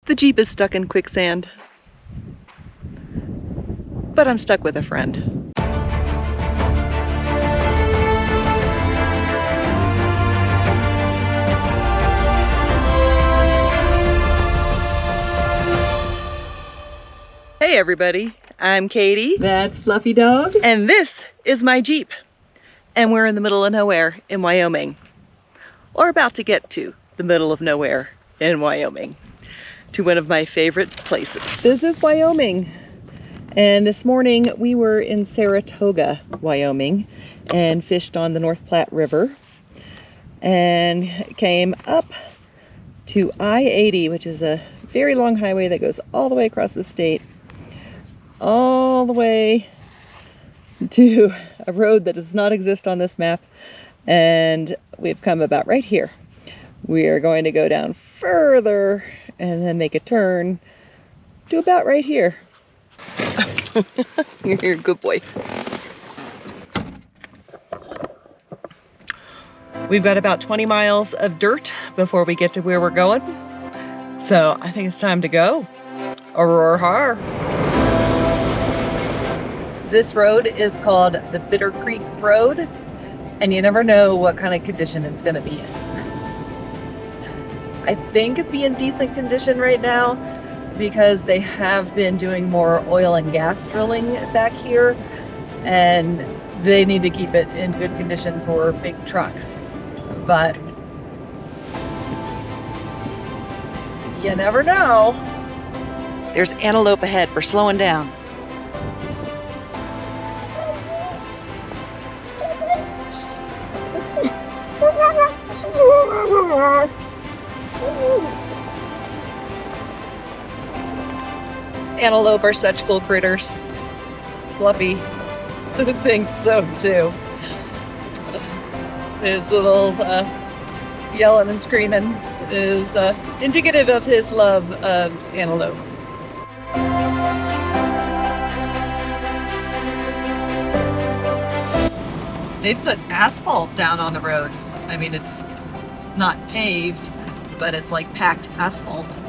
The Jeep is stuck in quicksand, but I'm stuck with a friend. Hey everybody, I'm Katie. That's Fluffy Dog. And this is my Jeep. And we're in the middle of nowhere in Wyoming. Or about to get to the middle of nowhere in Wyoming. To one of my favorite places. This is Wyoming. And this morning we were in Saratoga, Wyoming, and fished on the North Platte River. And came up to I-80, which is a very long highway that goes all the way across the state. All the way to a road that does not exist on this map. And we've come about right here. We are going to go down further and then make a turn to about right here. You're a good boy. We've got about 20 miles of dirt before we get to where we're going. So I think it's time to go. Aurora. This road is called the Bitter Creek Road, and you never know what kind of condition it's going to be in. I think it's in decent condition right now because they have been doing more oil and gas drilling back here, and they need to keep it in good condition for big trucks. But you never know. There's antelope ahead. We're slowing down. Antelope are such cool critters. Fluffy thinks so too. His little yelling and screaming is indicative of his love of antelope. They've put asphalt down on the road. I mean, it's not paved, but it's like packed asphalt.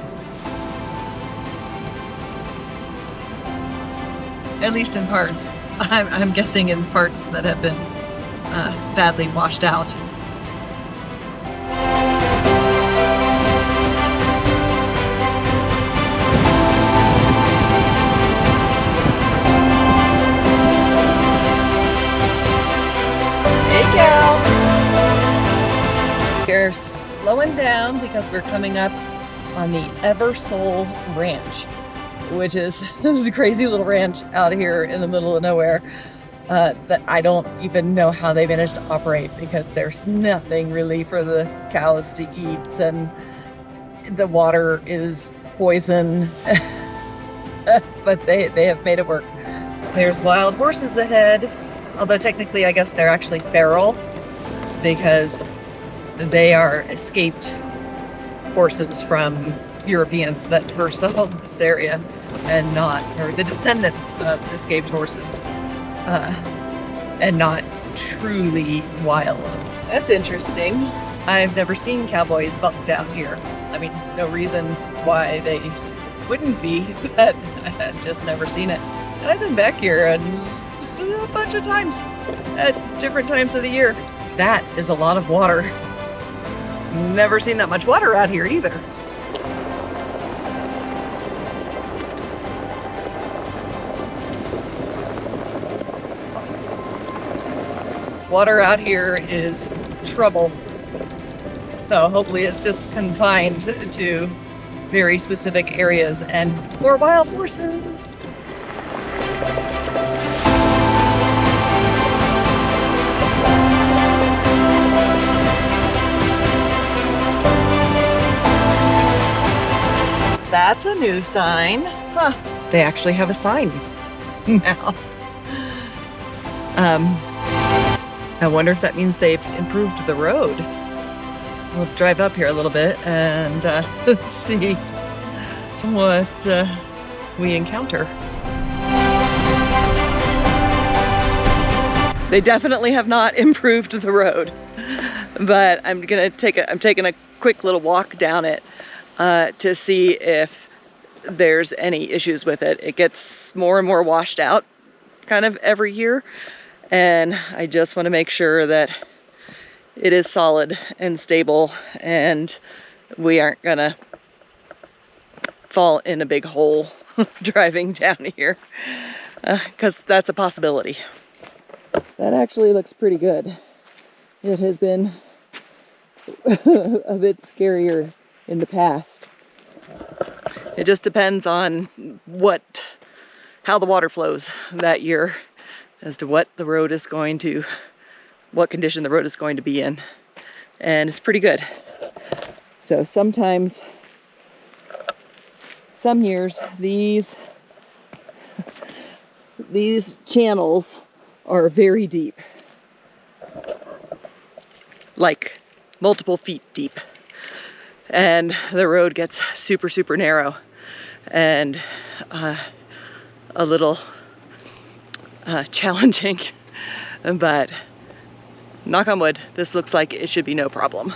At least in parts. I'm guessing in parts that have been badly washed out. Hey, cow! We're slowing down because we're coming up on the Eversole Ranch, which is this crazy little ranch out here in the middle of nowhere that I don't even know how they managed to operate because there's nothing really for the cows to eat, and the water is poison, but they have made it work. There's wild horses ahead, although technically I guess they're actually feral because they are escaped horses from Europeans that first settled this area, and not, or the descendants of escaped horses, and not truly wild. That's interesting. I've never seen cowboys bucked down here. I mean, no reason why they wouldn't be, but I've just never seen it. And I've been back here a bunch of times at different times of the year. That is a lot of water. Never seen that much water out here either. Water out here is trouble. So hopefully it's just confined to very specific areas and more wild horses. That's a new sign. Huh. They actually have a sign now. I wonder if that means they've improved the road. We'll drive up here a little bit and see what we encounter. They definitely have not improved the road, but I'm taking a quick little walk down it to see if there's any issues with it. It gets more and more washed out kind of every year, and I just want to make sure that it is solid and stable and we aren't gonna fall in a big hole driving down here, because that's a possibility. That actually looks pretty good. It has been a bit scarier in the past. It just depends on how the water flows that year as to what condition the road is going to be in. And it's pretty good. So sometimes, some years, these channels are very deep. Like multiple feet deep. And the road gets super, super narrow and a little challenging, but knock on wood, this looks like it should be no problem.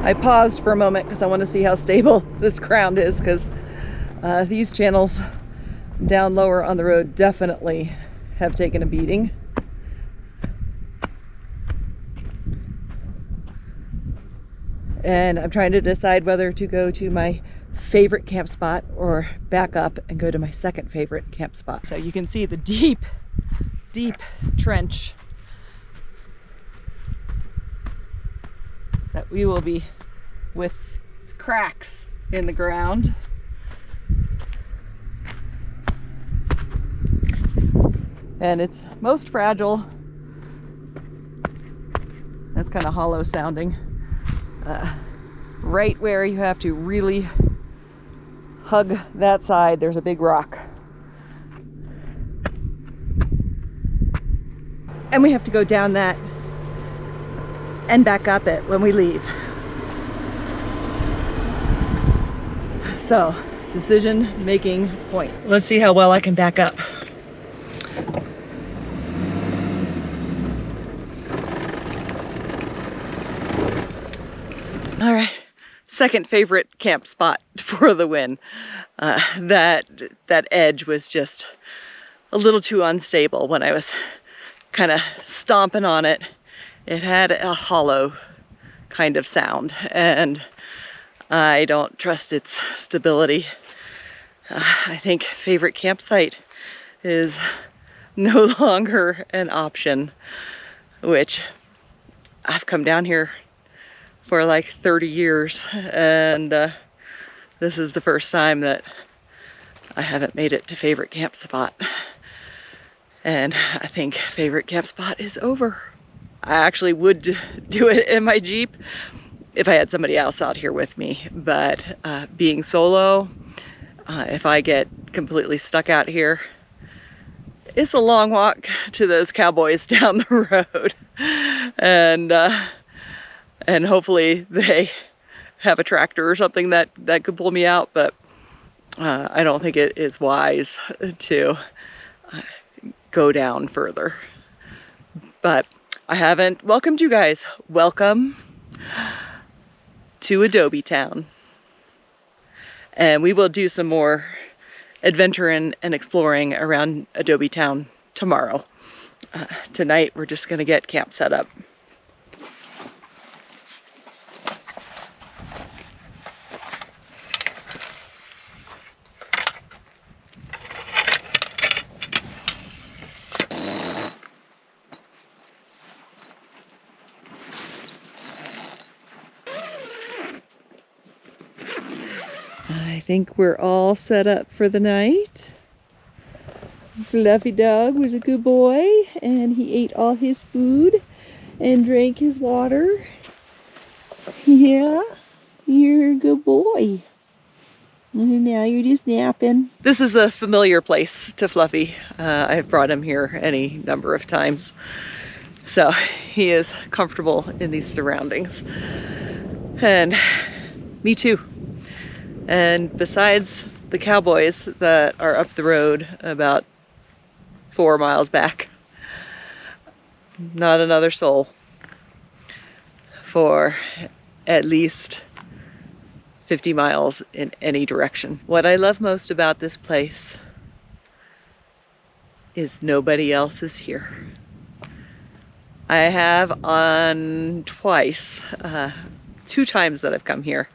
I paused for a moment because I want to see how stable this ground is, because these channels down lower on the road definitely have taken a beating. And I'm trying to decide whether to go to my favorite camp spot or back up and go to my second favorite camp spot. So you can see the deep, deep trench that we will be with cracks in the ground. And it's most fragile. That's kind of hollow sounding. Right where you have to really hug that side, there's a big rock. And we have to go down that and back up it when we leave. So, decision making point. Let's see how well I can back up. All right, second favorite camp spot for the win. That edge was just a little too unstable when I was kind of stomping on it. It had a hollow kind of sound, and I don't trust its stability. I think favorite campsite is no longer an option, which I've come down here for like 30 years, and this is the first time that I haven't made it to favorite camp spot. And I think favorite camp spot is over. I actually would do it in my Jeep if I had somebody else out here with me, but being solo, if I get completely stuck out here, it's a long walk to those cowboys down the road. And hopefully they have a tractor or something that could pull me out, but I don't think it is wise to go down further. But I haven't welcomed you guys. Welcome to Adobetown. And we will do some more adventuring and exploring around Adobetown tomorrow. Tonight we're just gonna get camp set up. I think we're all set up for the night. Fluffy dog was a good boy, and he ate all his food and drank his water. Yeah, you're a good boy. And now you're just napping. This is a familiar place to Fluffy. I've brought him here any number of times. So he is comfortable in these surroundings. And me too. And besides the cowboys that are up the road about 4 miles back, not another soul. for at least 50 miles in any direction. What I love most about this place is nobody else is here. I have on twice, 2 times that I've come here,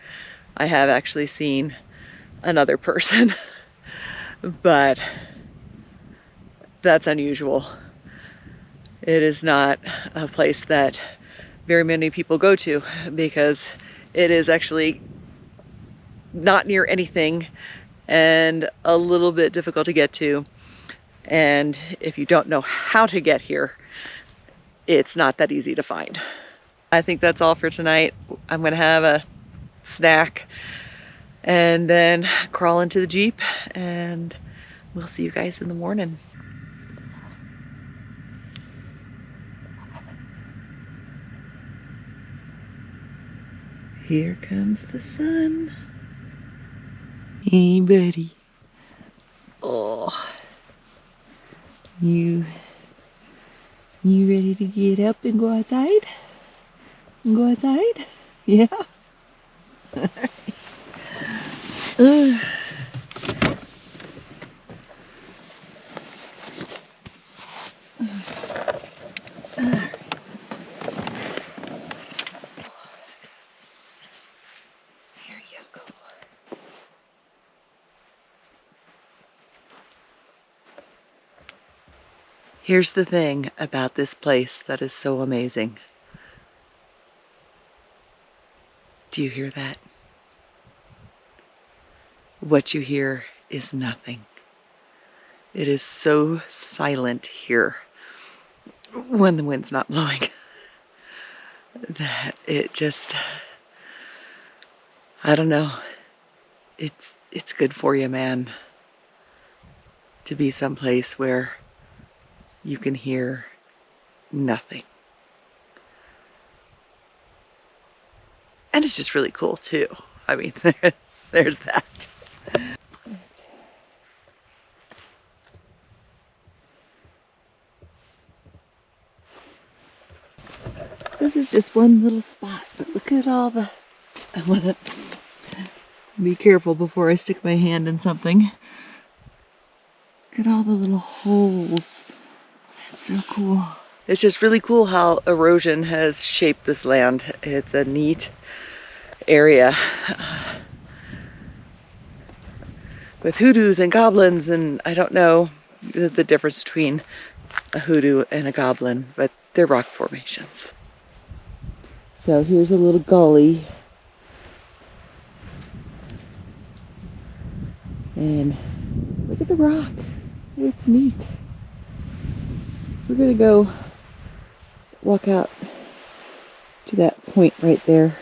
I have actually seen another person, but that's unusual. It is not a place that very many people go to because it is actually not near anything and a little bit difficult to get to. And if you don't know how to get here, it's not that easy to find. I think that's all for tonight. I'm gonna have a snack and then crawl into the Jeep, and we'll see you guys in the morning. Here comes the sun. Hey, buddy. Oh, you ready to get up and go outside? Go outside? Yeah. Here's the thing about this place that is so amazing. Do you hear that? What you hear is nothing. It is so silent here when the wind's not blowing that it just, I don't know, it's good for you, man, to be someplace where you can hear nothing. And it's just really cool too. I mean, there's that. This is just one little spot, but look at all the, I want to be careful before I stick my hand in something. Look at all the little holes. That's so cool. It's just really cool how erosion has shaped this land. It's a neat area with hoodoos and goblins, and I don't know the difference between a hoodoo and a goblin, but they're rock formations. So here's a little gully, and look at the rock. It's neat. We're gonna go walk out to that point right there.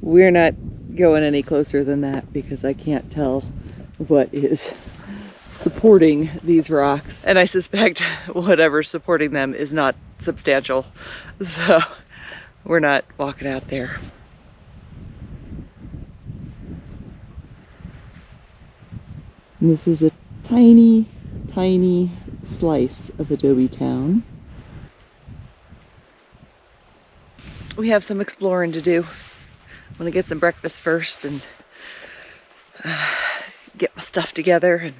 We're not going any closer than that because I can't tell what is supporting these rocks. And I suspect whatever's supporting them is not substantial. So we're not walking out there. And this is a tiny, tiny slice of Adobetown. We have some exploring to do. I'm gonna get some breakfast first and get my stuff together, and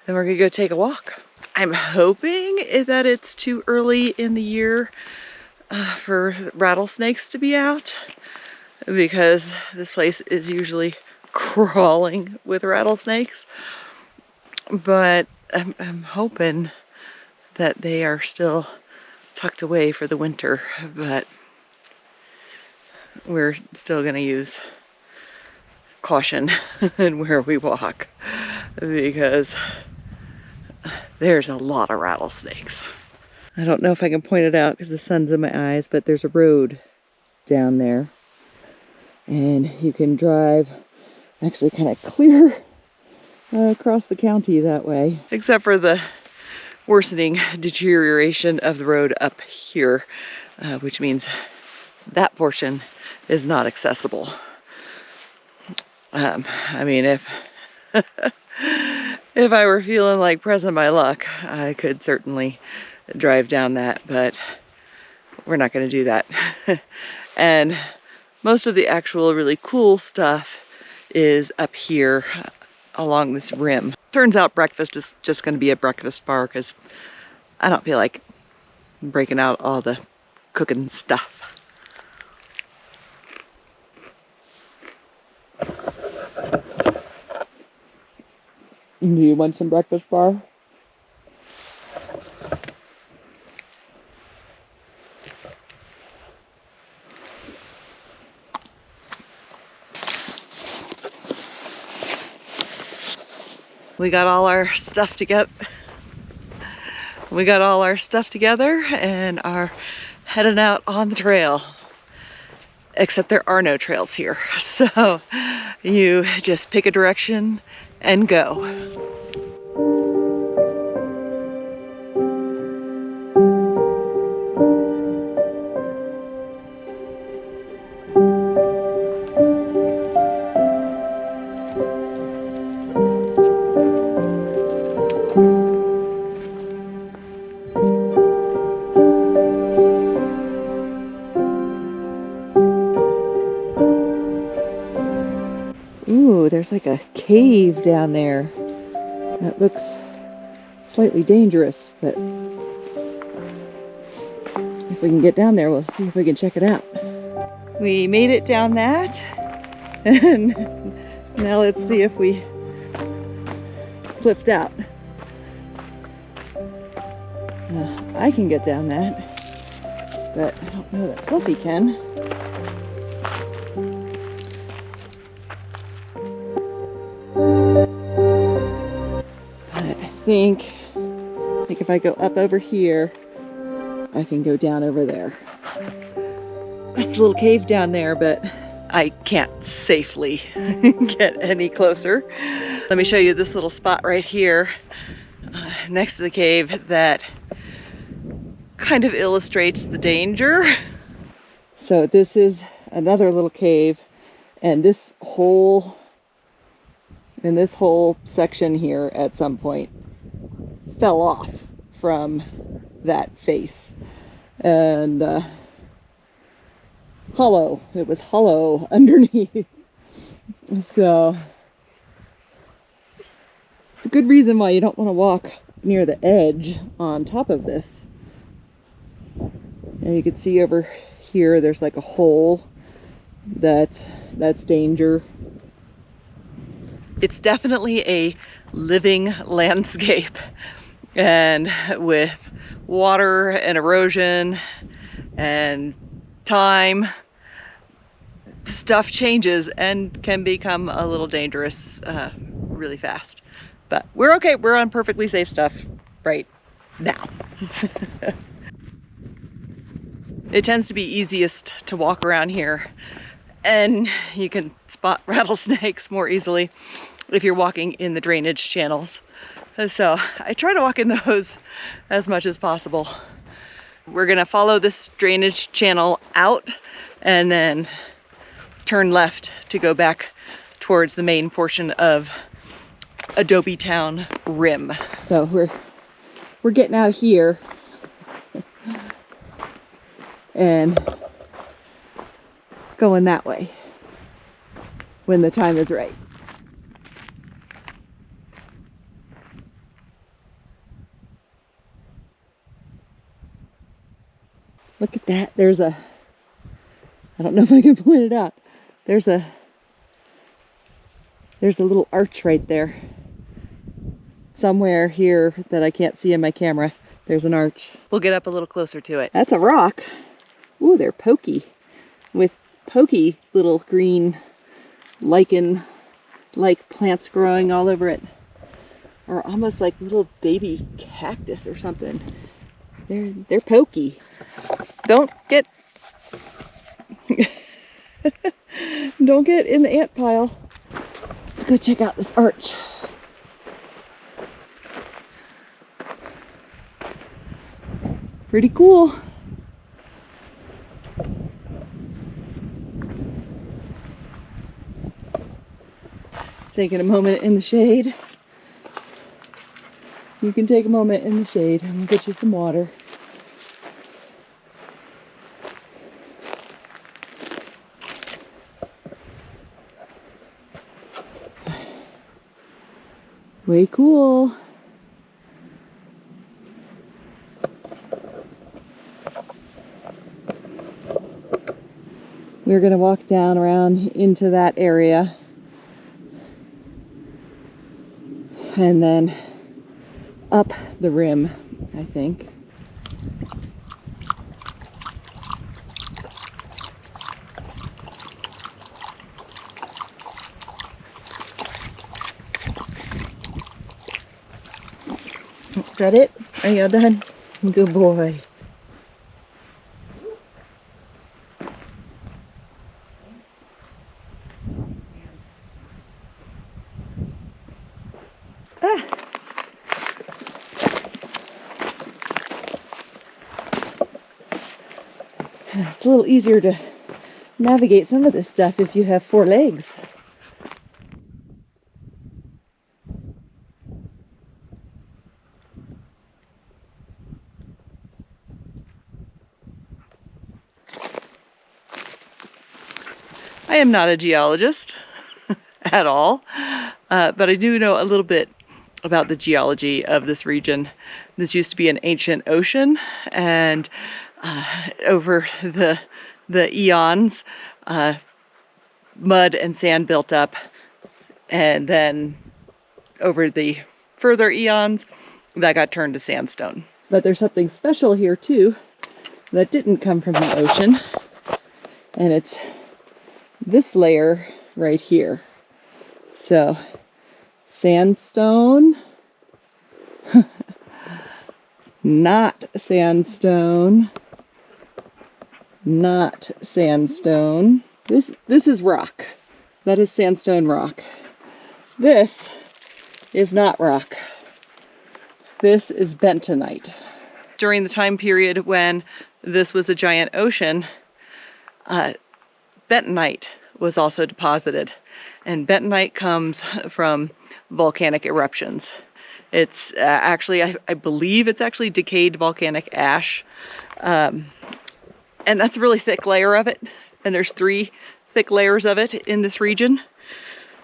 then we're gonna go take a walk. I'm hoping that it's too early in the year for rattlesnakes to be out, because this place is usually crawling with rattlesnakes, but I'm hoping that they are still tucked away for the winter, but we're still gonna use caution in where we walk because there's a lot of rattlesnakes. I don't know if I can point it out because the sun's in my eyes, but there's a road down there, and you can drive actually kind of clear across the county that way, except for the worsening deterioration of the road up here, which means that portion is not accessible. I mean, if if I were feeling like pressing my luck, I could certainly drive down that, but we're not going to do that. And most of the actual really cool stuff is up here along this rim. Turns out breakfast is just going to be a breakfast bar because I don't feel like breaking out all the cooking stuff. Do you want some breakfast bar? We got all our stuff together. We got all our stuff together and are heading out on the trail. Except there are no trails here. So you just pick a direction and go. Ooh, there's like a cave down there that looks slightly dangerous, but if we can get down there, we'll see if we can check it out. We made it down that, and now let's see if we cliffed out. I can get down that, but I don't know that Fluffy can. I think if I go up over here, I can go down over there. It's a little cave down there, but I can't safely get any closer. Let me show you this little spot right here next to the cave that kind of illustrates the danger. So this is another little cave, and this whole section here at some point fell off from that face, and hollow. It was hollow underneath. So it's a good reason why you don't want to walk near the edge on top of this. And you can see over here there's like a hole that's danger. It's definitely a living landscape, and with water and erosion and time, stuff changes and can become a little dangerous really fast. But we're okay. We're on perfectly safe stuff right now. It tends to be easiest to walk around here, and you can spot rattlesnakes more easily if you're walking in the drainage channels. So I try to walk in those as much as possible. We're gonna follow this drainage channel out and then turn left to go back towards the main portion of Adobetown rim. So we're getting out of here and going that way when the time is right. Look at that. There's a, I don't know if I can point it out. There's a little arch right there. Somewhere here that I can't see in my camera, there's an arch. We'll get up a little closer to it. That's a rock. Ooh, they're pokey. With pokey little green lichen-like plants growing all over it. Or almost like little baby cactus or something. They're pokey. Don't get don't get in the ant pile. Let's go check out this arch. Pretty cool. taking a moment in the shade. You can take a moment in the shade and we'll get you some water. Way cool. We're going to walk down around into that area and then up the rim, I think. Is that it? Are you all done? Good boy. It's a little easier to navigate some of this stuff if you have 4 legs. I am not a geologist at all, but I do know a little bit about the geology of this region. This used to be an ancient ocean, and over the eons, mud and sand built up, and then over the further eons, that got turned to sandstone. But there's something special here too that didn't come from the ocean, and it's this layer right here. So, sandstone, not sandstone, not sandstone. This is rock. That is sandstone rock. This is not rock. This is bentonite. During the time period when this was a giant ocean, bentonite was also deposited. And bentonite comes from volcanic eruptions. It's actually, I believe it's actually decayed volcanic ash. And that's a really thick layer of it. And there's 3 thick layers of it in this region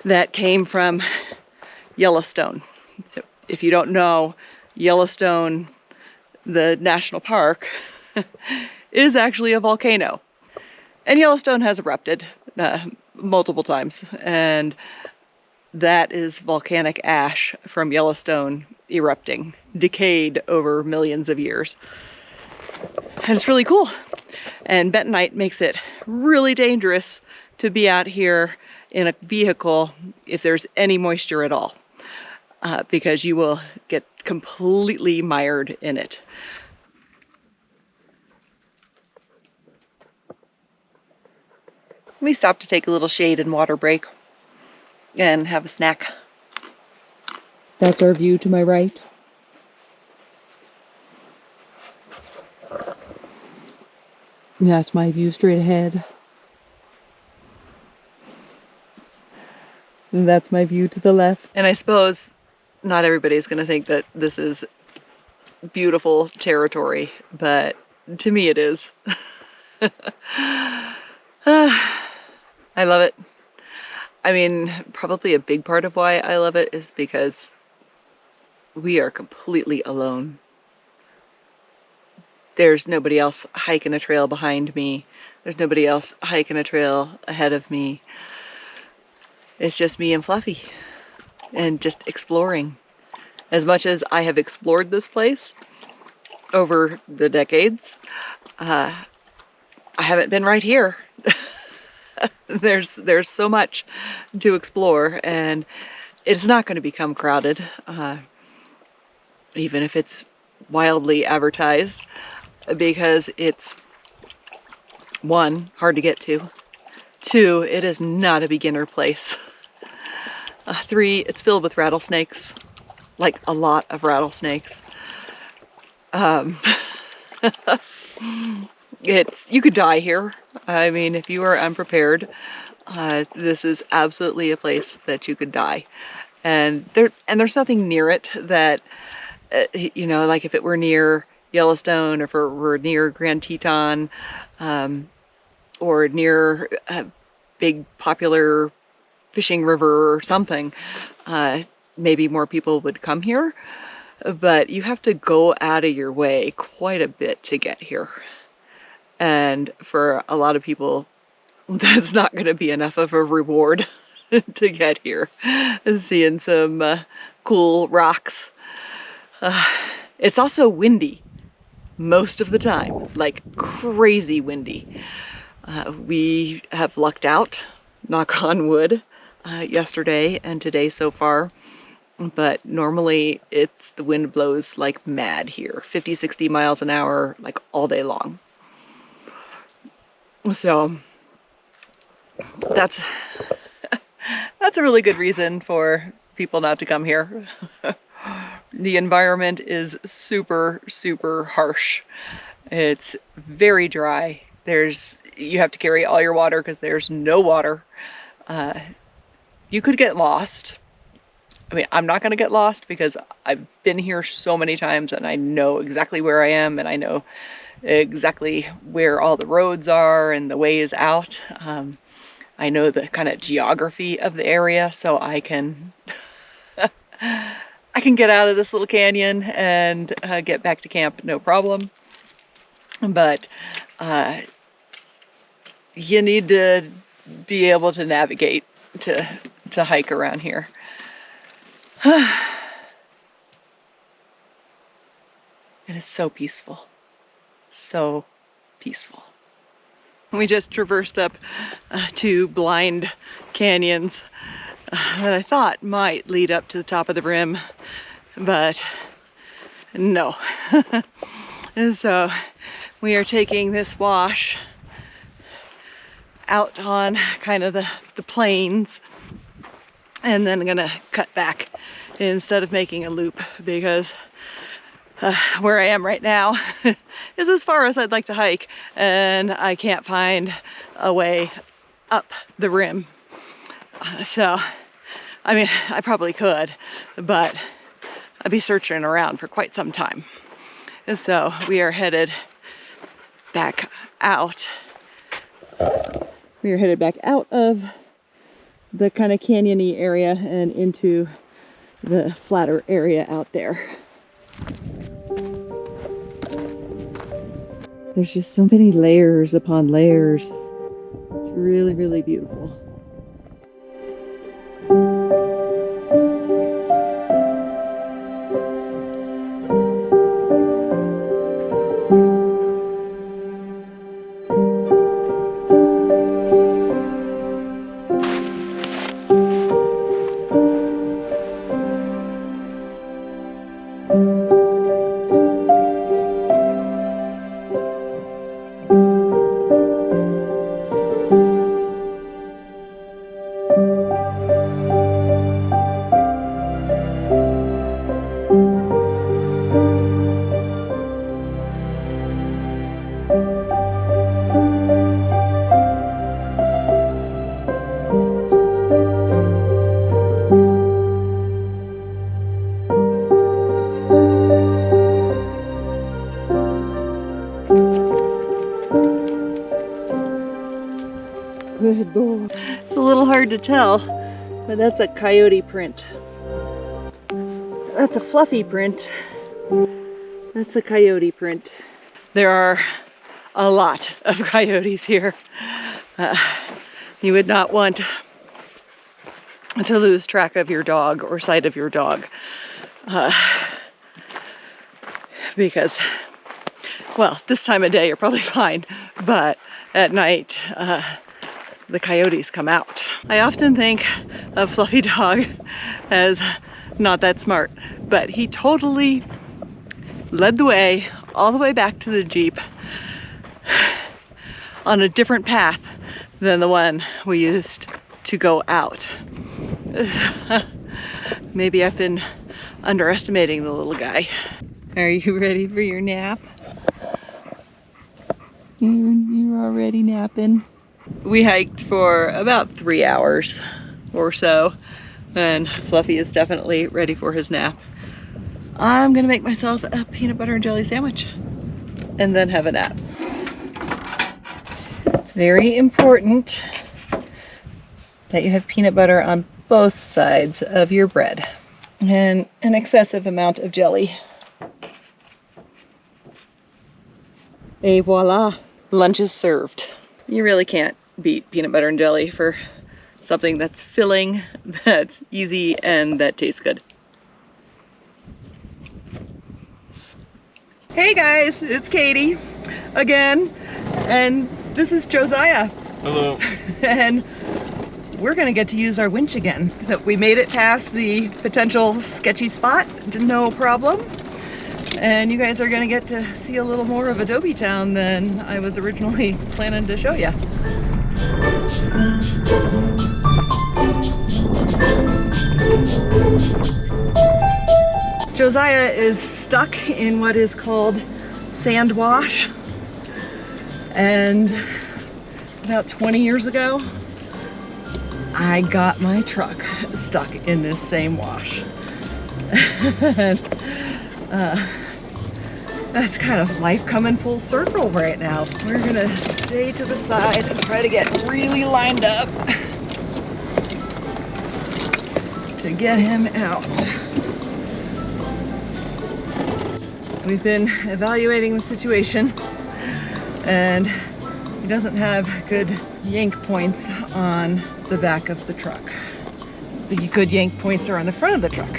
that came from Yellowstone. So if you don't know, Yellowstone, the national park, is actually a volcano. And Yellowstone has erupted multiple times, and that is volcanic ash from Yellowstone erupting, decayed over millions of years. And it's really cool. And bentonite makes it really dangerous to be out here in a vehicle if there's any moisture at all, because you will get completely mired in it. We stopped to take a little shade and water break and have a snack. That's our view to my right. That's my view straight ahead. And that's my view to the left. And I suppose not everybody's going to think that this is beautiful territory, but to me it is. I love it. I mean, probably a big part of why I love it is because we are completely alone. There's nobody else hiking a trail behind me. There's nobody else hiking a trail ahead of me. It's just me and Fluffy and just exploring. As much as I have explored this place over the decades, I haven't been right here. There's so much to explore, and it's not going to become crowded, even if it's wildly advertised, because it's 1, hard to get to, 2, it is not a beginner place, 3, it's filled with rattlesnakes, like a lot of rattlesnakes. You could die here. I mean, if you are unprepared, This is absolutely a place that you could die. And there's nothing near it that, you know, like if it were near Yellowstone or if it were near Grand Teton, or near a big popular fishing river or something, maybe more people would come here. But you have to go out of your way quite a bit to get here. And for a lot of people, that's not going to be enough of a reward to get here. Seeing some cool rocks. It's also windy most of the time, like crazy windy. We have lucked out, knock on wood, yesterday and today so far. But normally the wind blows like mad here, 50, 60 miles an hour, like all day long. So that's a really good reason for people not to come here. The environment is super, super harsh. It's very dry. You have to carry all your water because there's no water. You could get lost. I mean, I'm not going to get lost because I've been here so many times and I know exactly where I am and I know exactly where all the roads are and the ways out. I know the kind of geography of the area, so I can I can get out of this little canyon and get back to camp, no problem. But you need to be able to navigate to hike around here. It is so peaceful. So peaceful. We just traversed up 2 blind canyons that I thought might lead up to the top of the rim, but no. And so we are taking this wash out on kind of the plains and then gonna cut back instead of making a loop because where I am right now is as far as I'd like to hike and I can't find a way up the rim. So, I mean, I probably could, but I'd be searching around for quite some time. And so we are headed back out. We are headed back out of the kind of canyony area and into the flatter area out there. There's just so many layers upon layers. It's really, really beautiful. Good boy. It's a little hard to tell, but that's a coyote print. That's a fluffy print. That's a coyote print. There are a lot of coyotes here. You would not want to lose track of your dog or sight of your dog. Because, well, this time of day you're probably fine, but at night, the coyotes come out. I often think of Fluffy Dog as not that smart, but he totally led the way all the way back to the Jeep on a different path than the one we used to go out. Maybe I've been underestimating the little guy. Are you ready for your nap? You're already napping. We hiked for about 3 hours or so, and Fluffy is definitely ready for his nap. I'm gonna make myself a peanut butter and jelly sandwich and then have a nap. It's very important that you have peanut butter on both sides of your bread and an excessive amount of jelly. Et voila, lunch is served. You really can't beat peanut butter and jelly for something that's filling, that's easy, and that tastes good. Hey guys, it's Katie again, and this is Josiah. Hello. And we're gonna get to use our winch again. So we made it past the potential sketchy spot, no problem. And you guys are gonna get to see a little more of Adobetown than I was originally planning to show you. Josiah is stuck in what is called sand wash. And about 20 years ago, I got my truck stuck in this same wash. And, that's kind of life coming full circle right now. We're gonna stay to the side and try to get really lined up to get him out. We've been evaluating the situation, and he doesn't have good yank points on the back of the truck. The good yank points are on the front of the truck,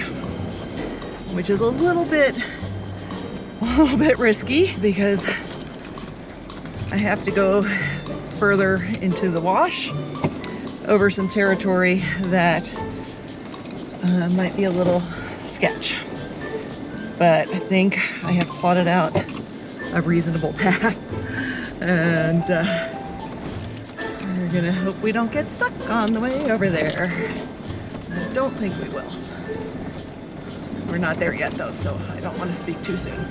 which is a little bit risky because I have to go further into the wash over some territory that might be a little sketch. But I think I have plotted out a reasonable path, and we're gonna hope we don't get stuck on the way over there. I don't think we will. We're not there yet though, so I don't want to speak too soon.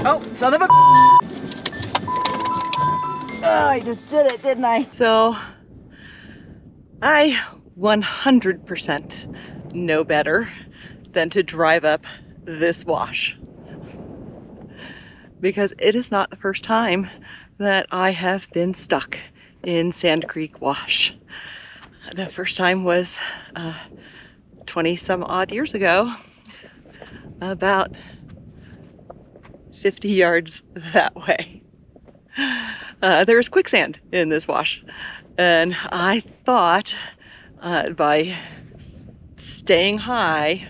Oh, son of a... Oh, I just did it, didn't I? So, I 100% know better than to drive up this wash. Because it is not the first time that I have been stuck in Sand Creek Wash. The first time was 20 some odd years ago, about 50 yards that way. There's quicksand in this wash, and I thought by staying high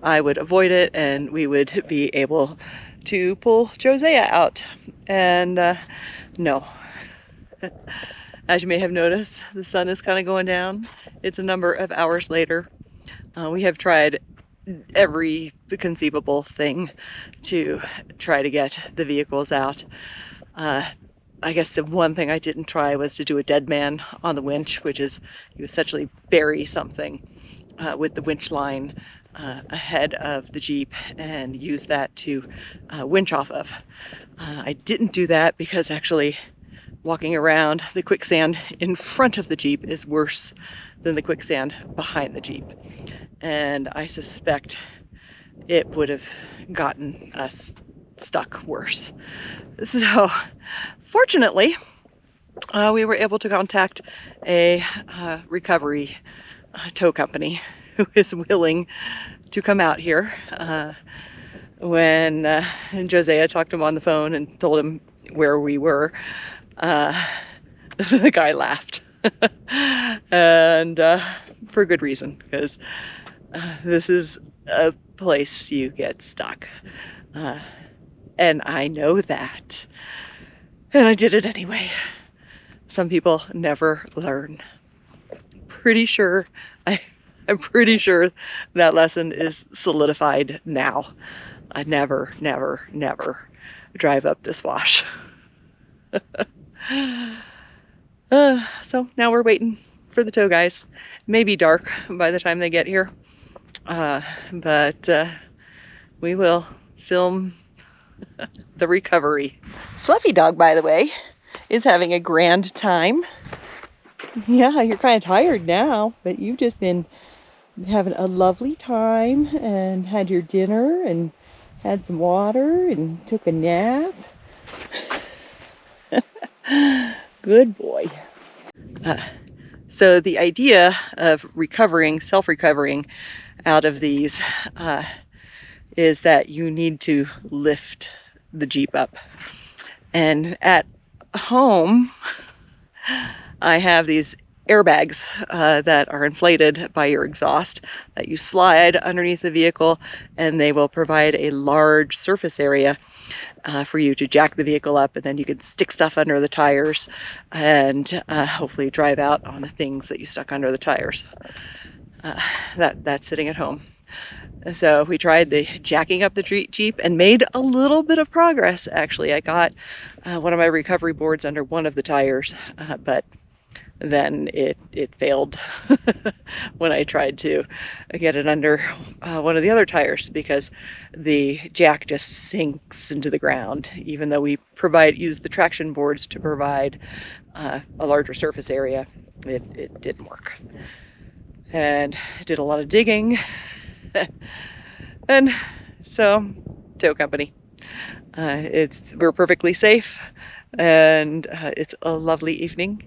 I would avoid it and we would be able to pull Josiah out. And no. As you may have noticed, the sun is kind of going down. It's a number of hours later. We have tried every conceivable thing to try to get the vehicles out. I guess the one thing I didn't try was to do a dead man on the winch, which is you essentially bury something with the winch line ahead of the Jeep and use that to winch off of. I didn't do that because actually walking around the quicksand in front of the Jeep is worse than the quicksand behind the Jeep. And I suspect it would have gotten us stuck worse. So fortunately, we were able to contact a recovery tow company who is willing to come out here. When Josiah talked to him on the phone and told him where we were, the guy laughed. And for good reason, because this is a place you get stuck. And I know that. And I did it anyway. Some people never learn. I'm pretty sure that lesson is solidified now. I never drive up this wash. So now we're waiting for the tow guys. It may be dark by the time they get here. But we will film the recovery. Fluffy Dog, by the way, is having a grand time. Yeah, you're kind of tired now, but you've just been having a lovely time and had your dinner and had some water and took a nap. Good boy. So the idea of recovering, self-recovering out of these is that you need to lift the Jeep up. And at home, I have these airbags that are inflated by your exhaust that you slide underneath the vehicle, and they will provide a large surface area for you to jack the vehicle up, and then you can stick stuff under the tires and hopefully drive out on the things that you stuck under the tires. That's sitting at home. So we tried the jacking up the Jeep and made a little bit of progress. Actually, I got one of my recovery boards under one of the tires, but then it failed when I tried to get it under one of the other tires, because the jack just sinks into the ground. Even though we use the traction boards to provide a larger surface area, it didn't work. And did a lot of digging. And so, tow company. We're perfectly safe, and it's a lovely evening.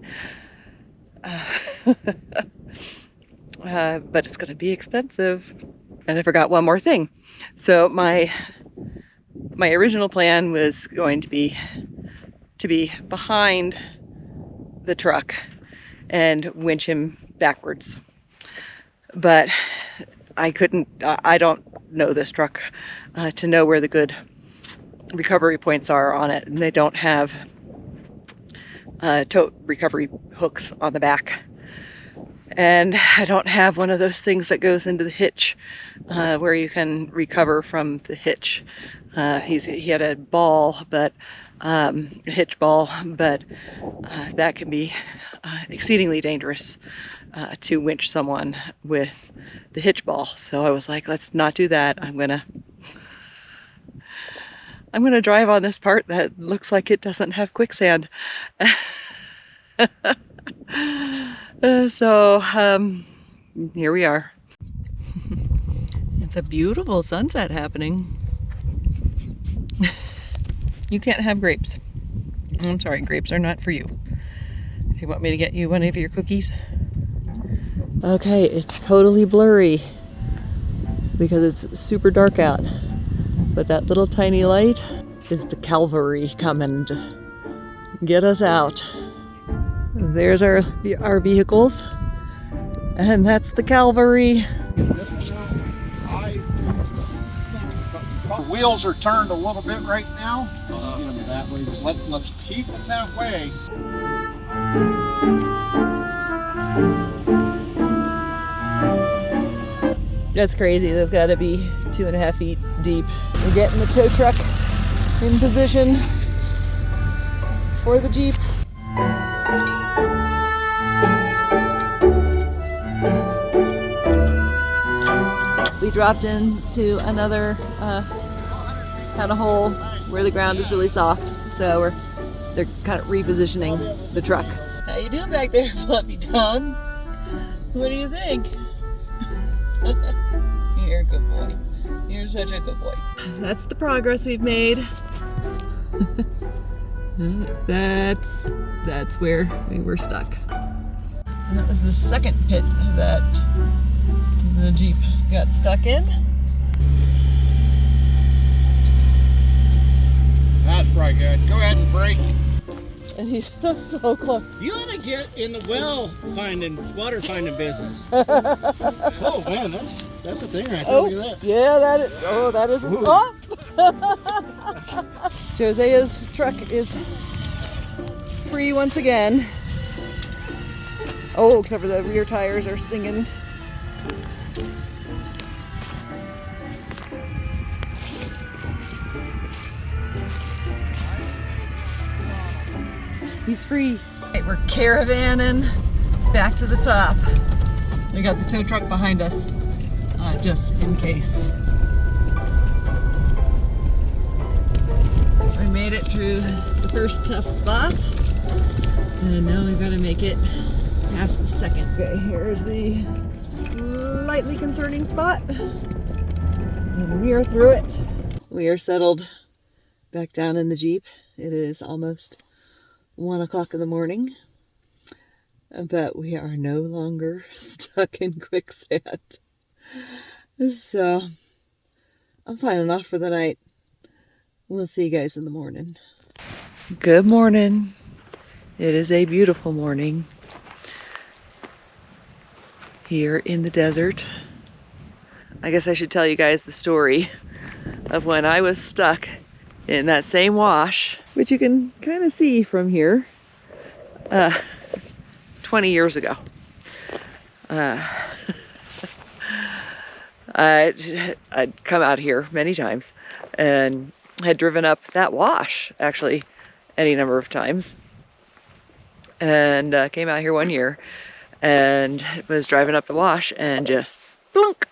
But it's going to be expensive. And I forgot one more thing. So my original plan was going to be behind the truck and winch him backwards. But I don't know this truck to know where the good recovery points are on it, and they don't have tow recovery hooks on the back. And I don't have one of those things that goes into the hitch where you can recover from the hitch. He had a ball, but a hitch ball, but that can be exceedingly dangerous to winch someone with the hitch ball. So I was like, let's not do that. I'm gonna drive on this part that looks like it doesn't have quicksand. So here we are. It's a beautiful sunset happening. You can't have grapes. I'm sorry, grapes are not for you. Do you want me to get you one of your cookies? Okay, it's totally blurry because it's super dark out. But that little tiny light is the cavalry coming to get us out. There's our vehicles, and that's the cavalry. The wheels are turned a little bit right now. Get them that way. Let's keep them that way. That's crazy. That's got to be 2.5 feet deep. We're getting the tow truck in position for the Jeep. We dropped into another kind of hole where the ground is really soft, so they're kind of repositioning the truck. How you doing back there, Fluffy Dog? What do you think? You're a good boy. You're such a good boy. That's the progress we've made. That's where we were stuck. And that was the second pit that the Jeep got stuck in. That's probably good. Go ahead and brake. And he's so close. You ought to get in the water finding business. Oh man, that's a thing right there. Oh, Look at that. yeah, that is. Ooh. Oh! Josea's truck is free once again. Oh, except for the rear tires are singing. He's free. Right, we're caravanning back to the top. We got the tow truck behind us. just in case. We made it through the first tough spot, and now we've got to make it past the second. Okay, here's the slightly concerning spot, and we are through it. We are settled back down in the Jeep. It is almost 1 o'clock in the morning, but we are no longer stuck in quicksand. So I'm signing off for the night. We'll see you guys in the morning. Good morning. It is a beautiful morning here in the desert. I guess I should tell you guys the story of when I was stuck in that same wash, which you can kind of see from here, 20 years ago. I'd come out here many times and had driven up that wash actually any number of times, and came out here one year and was driving up the wash and just plunk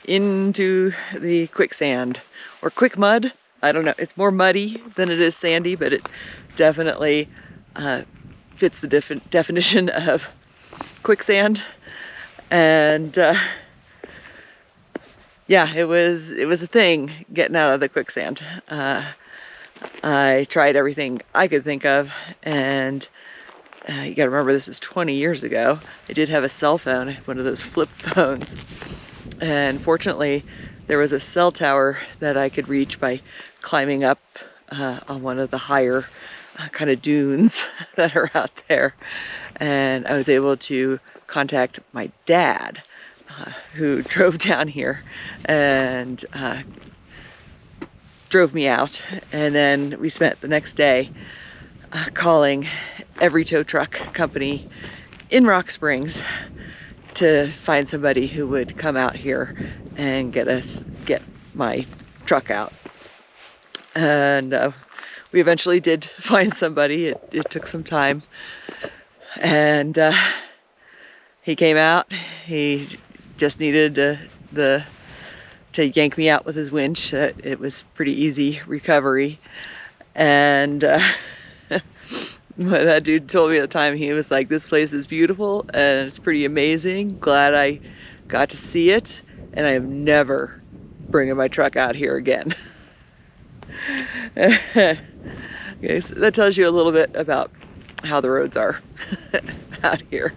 into the quicksand or quick mud. I don't know, it's more muddy than it is sandy, but it definitely fits the definition of quicksand. And yeah, it was a thing getting out of the quicksand. I tried everything I could think of, and you gotta remember this is 20 years ago. I did have a cell phone, one of those flip phones, and fortunately there was a cell tower that I could reach by climbing up on one of the higher kind of dunes that are out there, and I was able to contact my dad, who drove down here and drove me out. And then we spent the next day calling every tow truck company in Rock Springs to find somebody who would come out here and get my truck out. And we eventually did find somebody. It took some time, and he came out. He just needed to yank me out with his winch. It was pretty easy recovery, and that dude told me at the time, he was like, "This place is beautiful and it's pretty amazing. Glad I got to see it, and I am never bringing my truck out here again." Okay, so that tells you a little bit about how the roads are out here.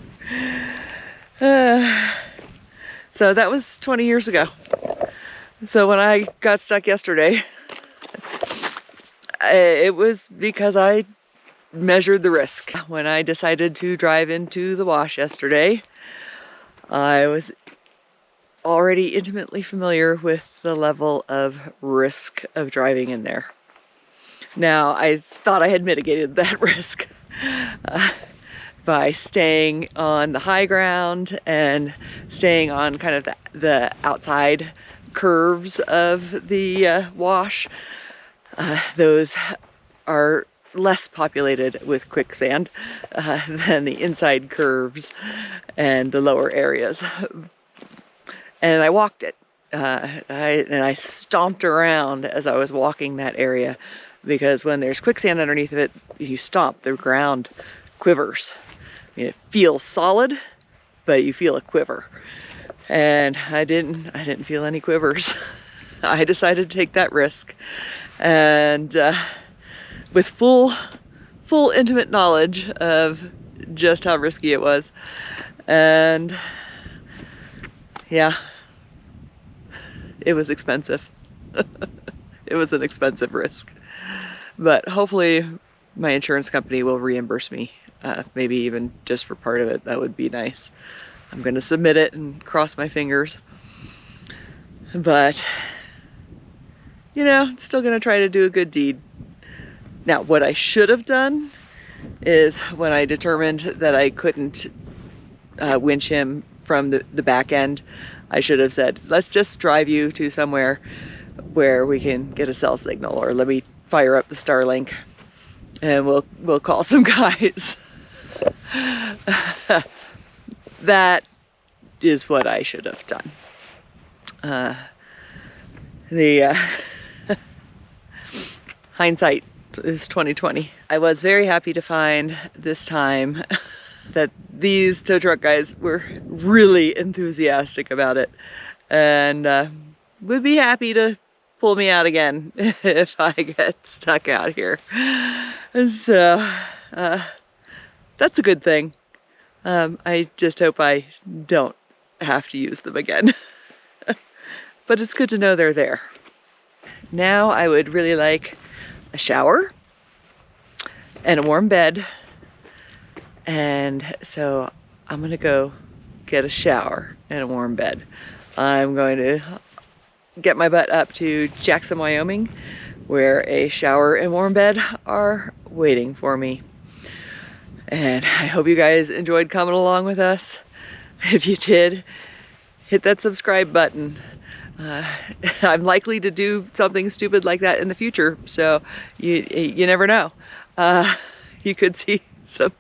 So that was 20 years ago. So when I got stuck yesterday, it was because I measured the risk. When I decided to drive into the wash yesterday, I was already intimately familiar with the level of risk of driving in there. Now, I thought I had mitigated that risk by staying on the high ground and staying on kind of the outside curves of the wash. Those are less populated with quicksand than the inside curves and the lower areas. And I walked it. And I stomped around as I was walking that area, because when there's quicksand underneath of it, you stomp, the ground quivers. I mean, it feels solid, but you feel a quiver. And I didn't feel any quivers. I decided to take that risk, and with full intimate knowledge of just how risky it was. And yeah, it was expensive. It was an expensive risk, but hopefully my insurance company will reimburse me, maybe even just for part of it. That would be nice. I'm going to submit it and cross my fingers, but you know, I'm still going to try to do a good deed. Now, what I should have done is, when I determined that I couldn't winch him from the back end, I should have said, let's just drive you to somewhere where we can get a cell signal, or let me fire up the Starlink and we'll call some guys. That is what I should have done. The hindsight is 2020. I was very happy to find this time that these tow truck guys were really enthusiastic about it, and would be happy to pull me out again if I get stuck out here. So that's a good thing. I just hope I don't have to use them again. But it's good to know they're there. Now I would really like a shower and a warm bed. And so I'm gonna go get a shower and a warm bed. I'm going to get my butt up to Jackson, Wyoming, where a shower and warm bed are waiting for me. And I hope you guys enjoyed coming along with us. If you did, hit that subscribe button. I'm likely to do something stupid like that in the future, so you never know. You could see some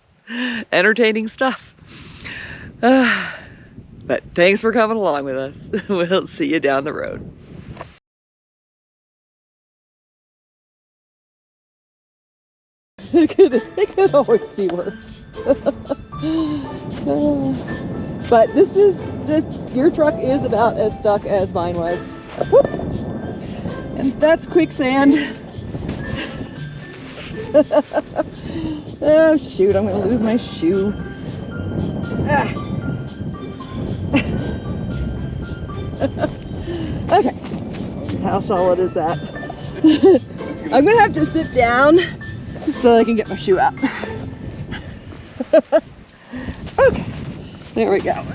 entertaining stuff. But thanks for coming along with us. We'll see you down the road. It could always be worse. But your truck is about as stuck as mine was. Whoop. And that's quicksand. Oh shoot, I'm gonna lose my shoe. Okay, how solid is that? I'm gonna have to sit down so I can get my shoe out. Okay, there we go.